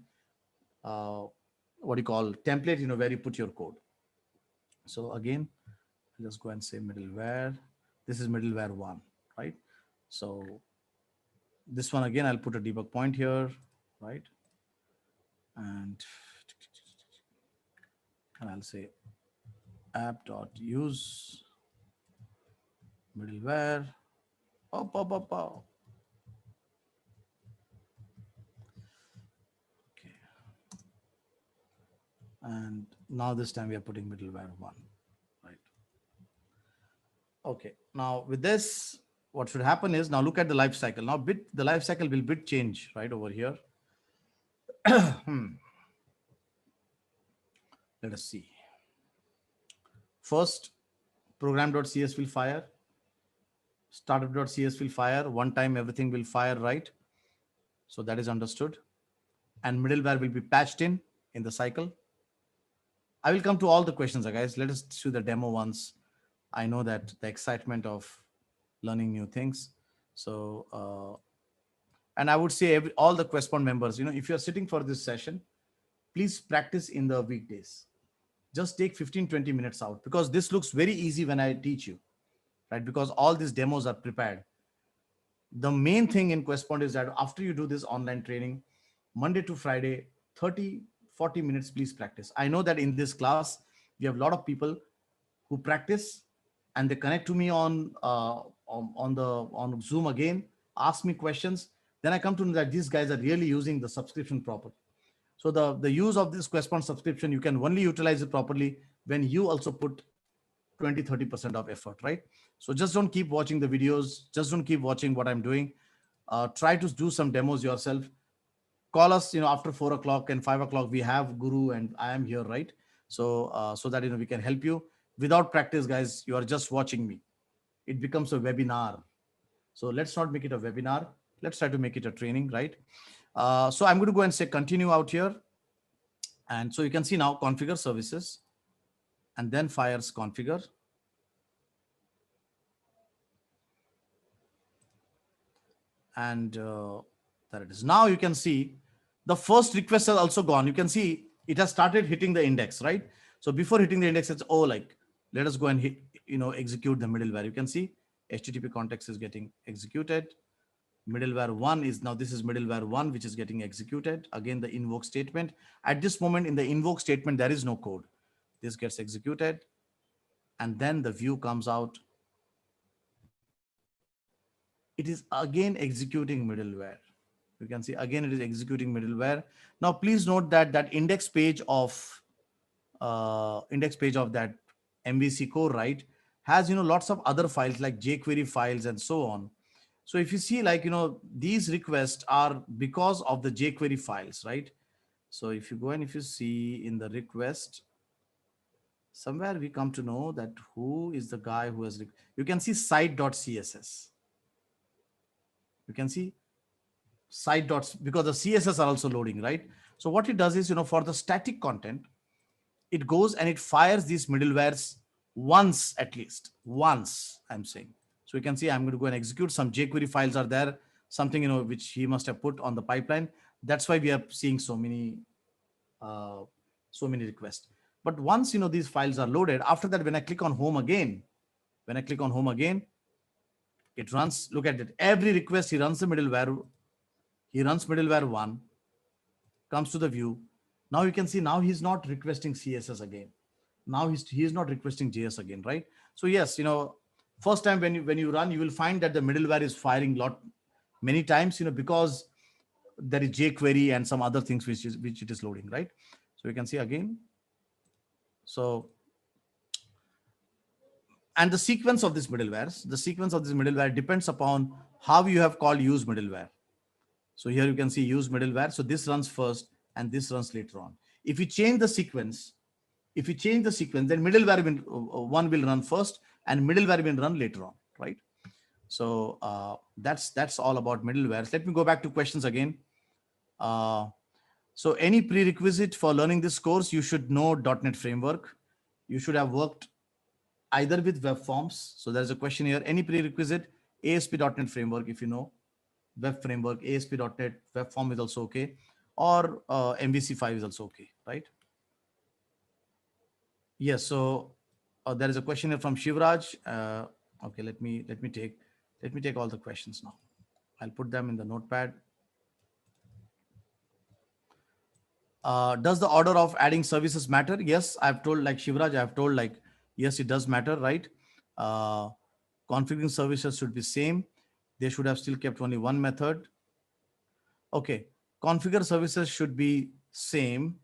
template where you put your code. So again, I'll just go and say middleware. This is middleware 1, right? So this one again, I'll put a debug point here, right? And I'll say app.use middleware. Okay. And now this time we are putting middleware 1, right? Okay. Now with this, what should happen is, now look at the life cycle. Now the life cycle will bit change right over here. Let us see. First, program.cs will fire. Startup.cs will fire. One time everything will fire, right? So that is understood. And middleware will be patched in the cycle. I will come to all the questions, guys. Let us do the demo once. I know that the excitement of learning new things. So, and I would say all the Questpond members, if you're sitting for this session, please practice in the weekdays. Just take 15-20 minutes out, because this looks very easy when I teach you, right? Because all these demos are prepared. The main thing in Questpond is that after you do this online training, Monday to Friday, 30-40 minutes, please practice. I know that in this class, we have a lot of people who practice and they connect to me on Zoom again, ask me questions. Then I come to know that these guys are really using the subscription properly. So the use of this Questpond subscription, you can only utilize it properly when you also put 20-30% of effort, right? So just don't keep watching the videos. Just don't keep watching what I'm doing. Try to do some demos yourself. call us, after 4 o'clock and 5 o'clock. We have Guru and I am here, right? So that we can help you. Without practice, guys, you are just watching me. It becomes a webinar. So let's not make it a webinar. Let's try to make it a training, right? So I'm going to go and say continue out here. And so you can see now configure services and then fires configure. And there it is. Now you can see the first request has also gone. You can see it has started hitting the index, right? So before hitting the index, it's let us go and hit, execute the middleware. You can see HTTP context is getting executed. Middleware one is now, this is middleware one, which is getting executed. Again, the invoke statement. At this moment in the invoke statement, there is no code. This gets executed. And then the view comes out. It is again executing middleware. You can see again it is executing middleware. Now please note that that index page of that MVC core, right, has lots of other files like jQuery files and so on. So if you see, like, these requests are because of the jQuery files, right? So if you go and if you see in the request, somewhere we come to know that who is the guy who has, you can see site.css. You can see site dots because the CSS are also loading, right? So what it does is, for the static content, it goes and it fires these middlewares once, at least once, I'm saying. So you can see I'm going to go and execute. Some jQuery files are there, something, which he must have put on the pipeline. That's why we are seeing so many requests. But once, these files are loaded, after that, when I click on home again, it runs. Look at it. Every request, he runs the middleware. He runs middleware one, comes to the view. Now you can see now he's not requesting CSS again. Now he's not requesting JS again, right? So yes, first time when you run, you will find that the middleware is firing many times, because there is jQuery and some other things which it is loading, right? So you can see again. So, and the sequence of this middleware depends upon how you have called use middleware. So here you can see use middleware. So this runs first and this runs later on. If you change the sequence, then middleware one will run first and middleware will run later on, right? So that's all about middlewares. Let me go back to questions again. So any prerequisite for learning this course, you should know .NET Framework. You should have worked either with web forms. So there's a question here. Any prerequisite? ASP.NET Framework, if you know. Web framework, ASP.NET Web Form is also okay, or MVC5 is also okay, right? Yes. So there is a question here from Shivraj. Okay, let me take all the questions now. I'll put them in the notepad. Does the order of adding services matter? Yes, I've told, like Shivraj, I've told, like, yes, it does matter, right? Configuring services should be same. They should have still kept only one method. Okay, configure services should be same.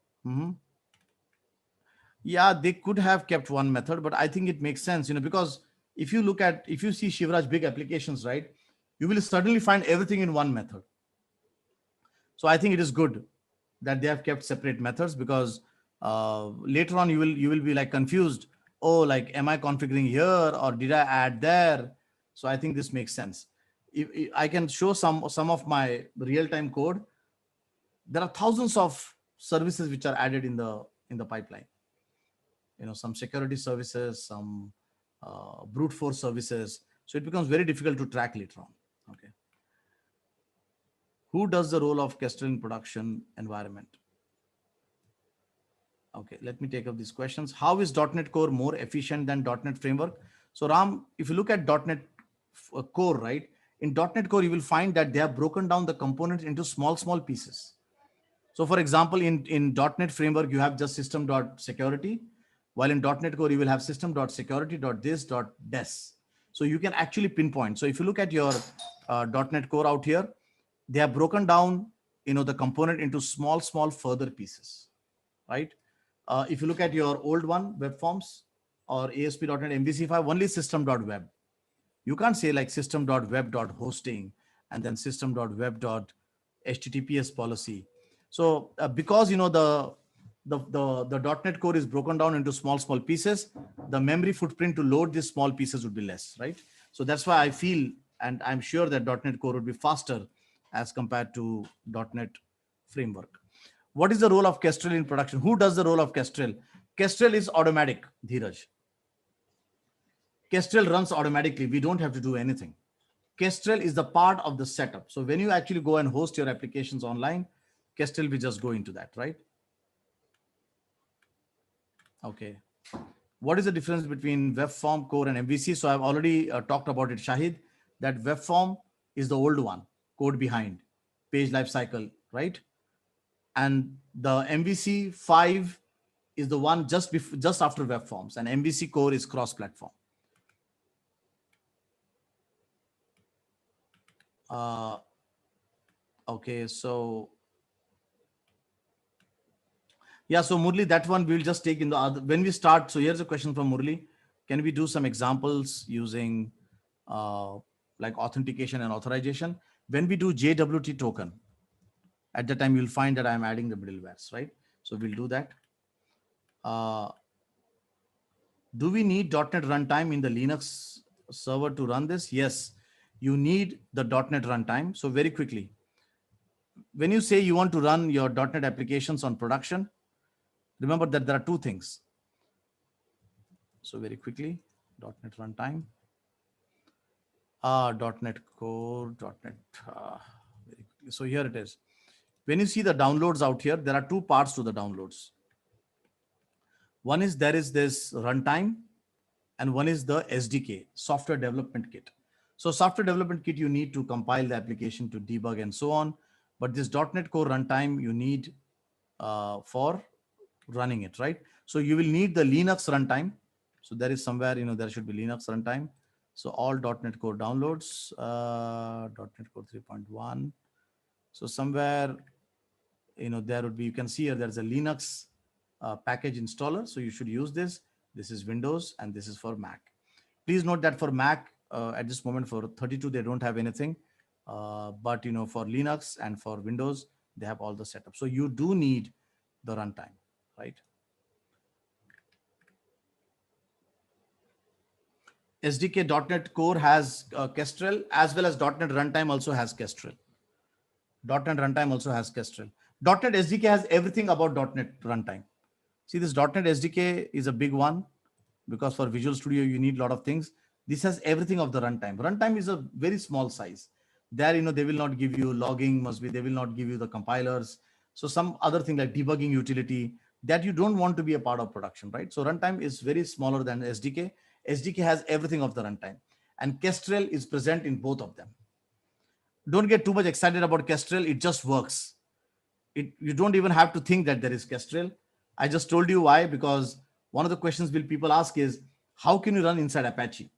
Yeah, they could have kept one method, but I think it makes sense, because if you see Shivraj big applications, right, you will suddenly find everything in one method. So I think it is good that they have kept separate methods, because later on you will be like confused. Oh, like, am I configuring here or did I add there? So I think this makes sense. If I can show some of my real-time code, there are thousands of services which are added in the pipeline. Some security services, some brute force services. So it becomes very difficult to track later on. Okay. Who does the role of Kestrel in production environment? Okay, let me take up these questions. How is .NET Core more efficient than .NET Framework? So Ram, if you look at .NET Core, right, in .NET Core, you will find that they have broken down the components into small pieces. So for example, in .NET Framework, you have just system.security, while in .NET Core, you will have system.security.this.des. So you can actually pinpoint. So if you look at your .NET Core out here, they have broken down, the component into small further pieces, right? If you look at your old one, web forms or ASP.NET MVC5, only system.web. You can't say like system.web.hosting and then system.web.https policy. So because the .NET Core is broken down into small pieces, the memory footprint to load these small pieces would be less, right? So that's why I feel, and I'm sure that .NET Core would be faster as compared to .NET Framework. What is the role of Kestrel in production? Who does the role of Kestrel? Kestrel is automatic, Dheeraj. Kestrel runs automatically. We don't have to do anything. Kestrel is the part of the setup. So when you actually go and host your applications online, Kestrel will just go into that, right? Okay. What is the difference between web form, core, and MVC? So I've already talked about it, Shahid, that web form is the old one, code behind, page lifecycle, right? And the MVC 5 is the one just after web forms, and MVC core is cross-platform. Okay, so yeah, so Murli, that one we'll just take in the other when we start. So here's a question from Murli. Can we do some examples using like authentication and authorization? When we do JWT token, at the time you'll find that I'm adding the middlewares, right? So we'll do that. Do we need .NET runtime in the Linux server to run this? Yes, you need the .NET runtime. So very quickly, when you say you want to run your .NET applications on production, remember that there are two things. So very quickly, .NET runtime, .NET Core, .NET. Very quickly. So here it is. When you see the downloads out here, there are two parts to the downloads. One is there is this runtime, and one is the SDK, software development kit. So software development kit, you need to compile the application to debug and so on. But this .NET Core runtime, you need for running it, right? So you will need the Linux runtime. So there is somewhere, there should be Linux runtime. So all .NET Core downloads, .NET Core 3.1. So somewhere, there would be, you can see here, there's a Linux package installer. So you should use this. This is Windows and this is for Mac. Please note that for Mac, at this moment for 32, they don't have anything. But for Linux and for Windows, they have all the setup. So you do need the runtime, right? SDK.NET Core has Kestrel, as well as .NET Runtime also has Kestrel. .NET Runtime also has Kestrel. .NET SDK has everything about .NET Runtime. See, this .NET SDK is a big one because for Visual Studio, you need a lot of things. This has everything of the runtime. Runtime is a very small size. There, they will not give you logging, they will not give you the compilers. So some other thing like debugging utility that you don't want to be a part of production, right? So runtime is very smaller than SDK. SDK has everything of the runtime, and Kestrel is present in both of them. Don't get too much excited about Kestrel. It just works. You don't even have to think that there is Kestrel. I just told you why, because one of the questions will people ask is, how can you run inside Apache?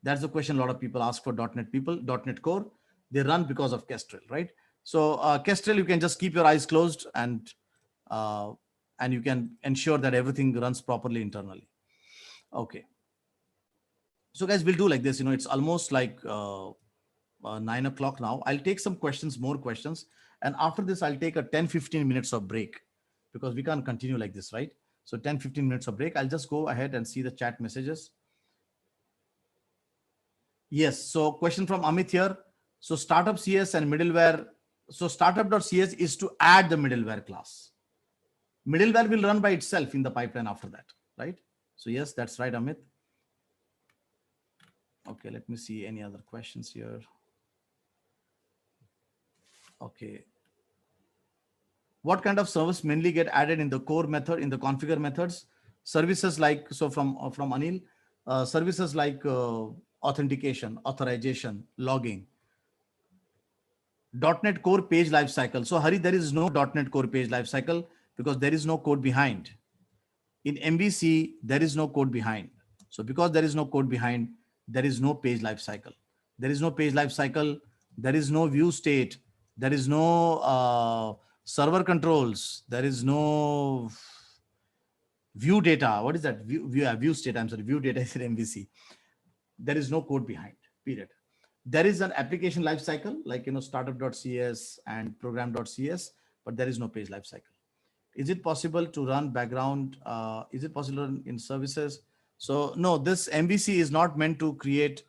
That's the question a lot of people ask for .NET people, .NET Core. They run because of Kestrel, right? So Kestrel, you can just keep your eyes closed and you can ensure that everything runs properly internally. Okay. So guys, we'll do like this. It's almost like 9 o'clock now. I'll take some questions, more questions. And after this, I'll take a 10-15 minutes of break because we can't continue like this, right? So 10-15 minutes of break. I'll just go ahead and see the chat messages. Yes. So question from Amit here. So startup CS and middleware. So startup.cs is to add the middleware class. Middleware will run by itself in the pipeline after that, right? So yes, that's right, Amit. Okay, let me see any other questions here. Okay. What kind of service mainly get added in the core method, in the configure methods? Services like, so from Anil, services like authentication, authorization, logging. .NET Core page lifecycle. So Hari, there is no .NET Core page lifecycle because there is no code behind. In MVC, there is no code behind. So because there is no code behind, there is no page lifecycle. There is no page lifecycle. There is no view state. There is no server controls. There is no view data. What is that? View state. I'm sorry, view data is in MVC. There is no code behind, period. There is an application lifecycle like, startup.cs and program.cs. but there is no page lifecycle. Is it possible to run background? Is it possible to run in services? So no, this MVC is not meant to create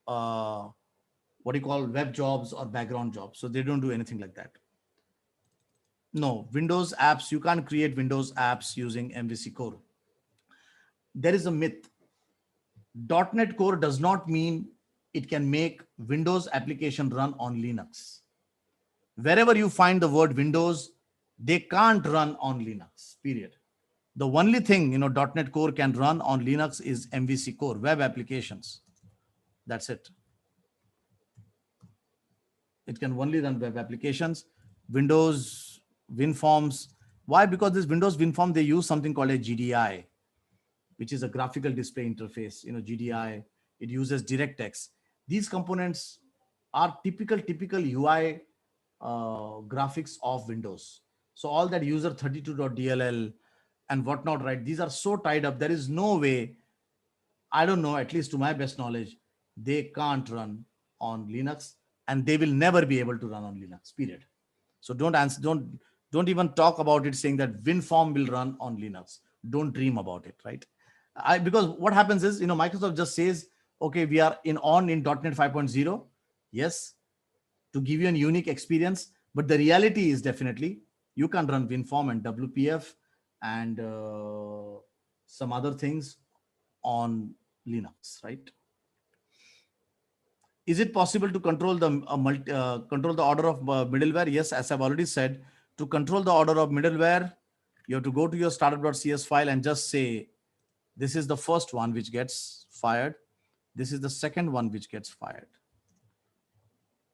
what you call web jobs or background jobs. So they don't do anything like that. No, Windows apps, you can't create Windows apps using MVC Core. There is a myth. .NET Core does not mean it can make Windows application run on Linux. Wherever you find the word Windows, they can't run on Linux, period. The only thing, .NET Core can run on Linux is MVC Core, web applications. That's it. It can only run web applications. Windows WinForms. Why? Because this Windows WinForm, they use something called a GDI, which is a graphical display interface. GDI, it uses DirectX. These components are typical UI graphics of Windows. So all that user 32.dll and whatnot, right? These are so tied up. There is no way, I don't know, at least to my best knowledge, they can't run on Linux, and they will never be able to run on Linux, period. So don't even talk about it saying that WinForm will run on Linux. Don't dream about it, right? Because what happens is, Microsoft just says, okay, we are in .NET 5.0. Yes, to give you a unique experience. But the reality is definitely you can run WinForm and WPF and some other things on Linux, right? Is it possible to control the control the order of middleware? Yes, as I've already said, to control the order of middleware, you have to go to your startup.cs file and just say, this is the first one which gets fired. This is the second one which gets fired.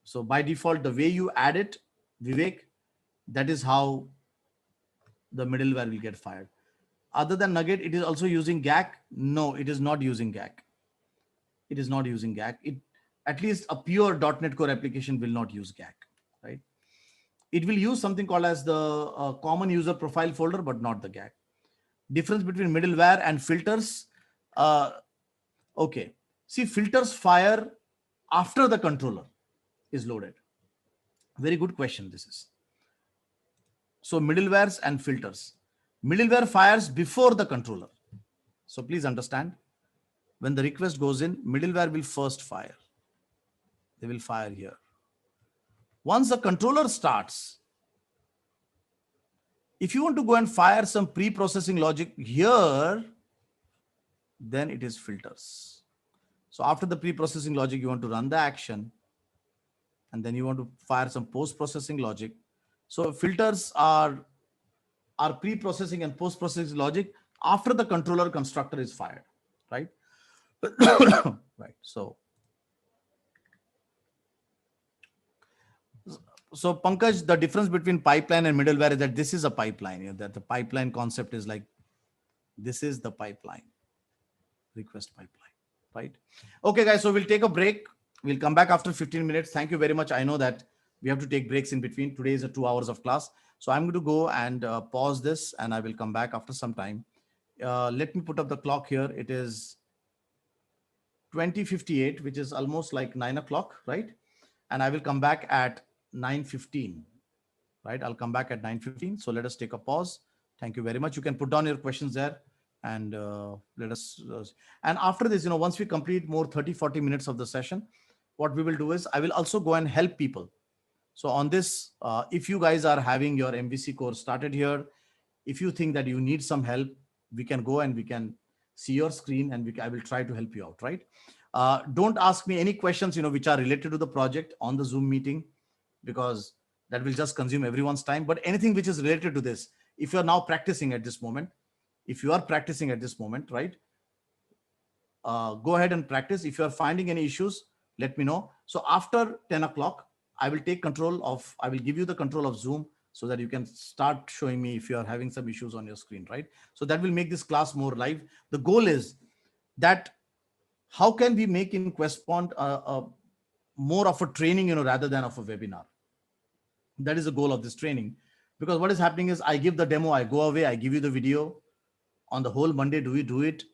So by default, the way you add it, Vivek, that is how the middleware will get fired. Other than Nugget, it is also using GAC. No, it is not using GAC. It is not using GAC. At least a pure .NET Core application will not use GAC, right? It will use something called as the common user profile folder, but not the GAC. Difference between middleware and filters. Okay. See, filters fire after the controller is loaded. Very good question this is. So middlewares and filters. Middleware fires before the controller. So please understand, when the request goes in, middleware will first fire. They will fire here. Once the controller starts, if you want to go and fire some pre-processing logic here, then it is filters. So after the pre-processing logic, you want to run the action, and then you want to fire some post-processing logic. So filters are pre-processing and post-processing logic after the controller constructor is fired, right? Right. So Pankaj, the difference between pipeline and middleware is that this is a pipeline. That the pipeline concept is like, this is the pipeline, request pipeline, right? Okay, guys. So we'll take a break. We'll come back after 15 minutes. Thank you very much. I know that we have to take breaks in between. Today is 2 hours of class. So I'm going to go and pause this, and I will come back after some time. Let me put up the clock here. It is 20:58, which is almost like 9 o'clock, right? And I will come back at 9:15, right? I'll come back at 9:15. So let us take a pause. Thank you very much. You can put down your questions there, and let us. And after this, once we complete more 30-40 minutes of the session, what we will do is I will also go and help people. So on this, if you guys are having your MVC course started here, if you think that you need some help, we can go and we can see your screen, and I will try to help you out, right? Don't ask me any questions, which are related to the project on the Zoom meeting, because that will just consume everyone's time. But anything which is related to this, if you're now practicing at this moment, right? Go ahead and practice. If you're finding any issues, let me know. So after 10 o'clock, I will give you the control of Zoom so that you can start showing me if you are having some issues on your screen, right? So that will make this class more live. The goal is that how can we make in QuestPond more of a training, rather than of a webinar? That is the goal of this training. Because what is happening is I give the demo, I go away, I give you the video. On the whole Monday, do we do it?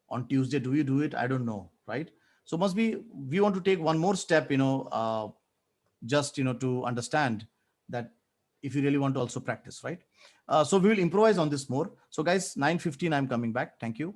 On Tuesday, do we do it? I don't know, right? So we want to take one more step, just, to understand that if you really want to also practice, right? So we will improvise on this more. So guys, 9:15, I'm coming back. Thank you.